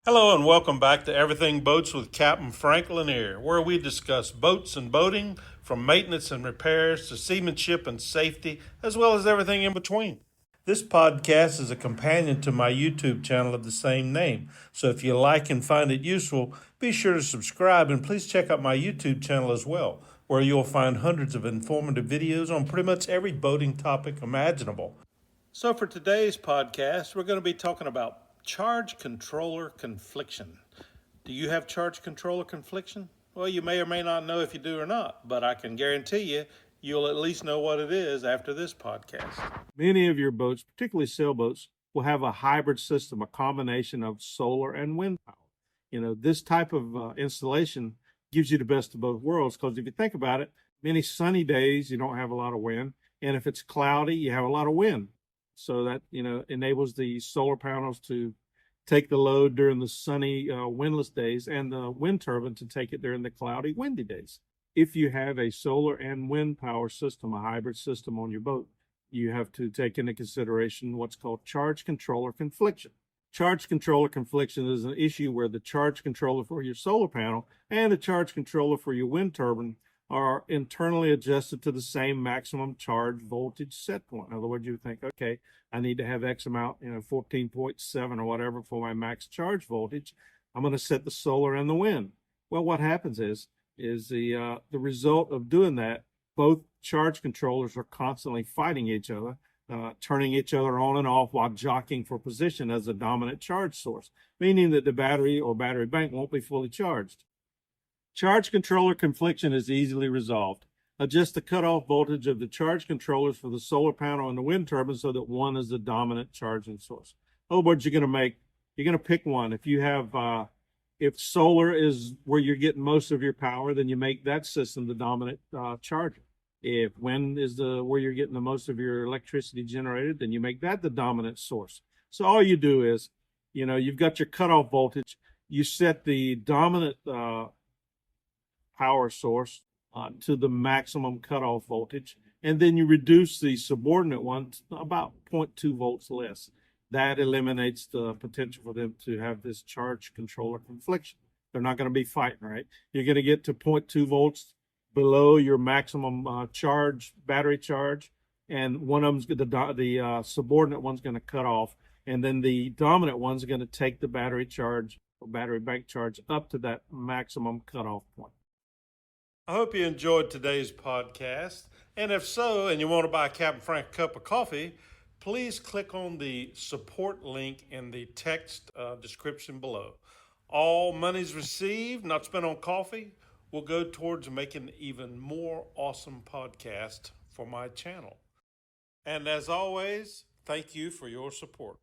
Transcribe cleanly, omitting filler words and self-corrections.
Hello and welcome back to Everything Boats with Captain Frank Lanier, where we discuss boats and boating, from maintenance and repairs to seamanship and safety, as well as everything in between. This podcast is a companion to my YouTube channel of the same name, so if you like and find it useful, be sure to subscribe and please check out my YouTube channel as well, where you'll find hundreds of informative videos on pretty much every boating topic imaginable. So for today's podcast, we're going to be talking about charge controller confliction. Do you have charge controller confliction? Well, you may or may not know if you do or not, but I can guarantee you'll at least know what it is after this podcast. Many of your boats, particularly sailboats, will have a hybrid system, a combination of solar and wind power. This type of installation gives you the best of both worlds, because if you think about it, many sunny days you don't have a lot of wind, and if it's cloudy, you have a lot of wind. So that, enables the solar panels to take the load during the sunny, windless days, and the wind turbine to take it during the cloudy, windy days. If you have a solar and wind power system, a hybrid system on your boat, you have to take into consideration what's called charge controller confliction. Charge controller confliction is an issue where the charge controller for your solar panel and the charge controller for your wind turbine are internally adjusted to the same maximum charge voltage set point. In other words, you think, okay, I need to have X amount, 14.7 or whatever for my max charge voltage. I'm going to set the solar and the wind. Well, what happens is the result of doing that, both charge controllers are constantly fighting each other, turning each other on and off while jockeying for position as a dominant charge source, meaning that the battery or battery bank won't be fully charged. Charge controller confliction is easily resolved. Adjust the cutoff voltage of the charge controllers for the solar panel and the wind turbine so that one is the dominant charging source. In other words, you're going to pick one. If you have, if solar is where you're getting most of your power, then you make that system the dominant charger. If wind is where you're getting the most of your electricity generated, then you make that the dominant source. So all you do is, you've got your cutoff voltage. You set the dominant power source to the maximum cutoff voltage, and then you reduce the subordinate one to about 0.2 volts less. That eliminates the potential for them to have this charge controller confliction. They're not going to be fighting, right? You're going to get to 0.2 volts below your maximum battery charge, and one of them's the subordinate one's going to cut off, and then the dominant one's going to take the battery charge or battery bank charge up to that maximum cutoff point. I hope you enjoyed today's podcast. And if so, and you want to buy Captain Frank a cup of coffee, please click on the support link in the text description below. All monies received, not spent on coffee, will go towards making even more awesome podcasts for my channel. And as always, thank you for your support.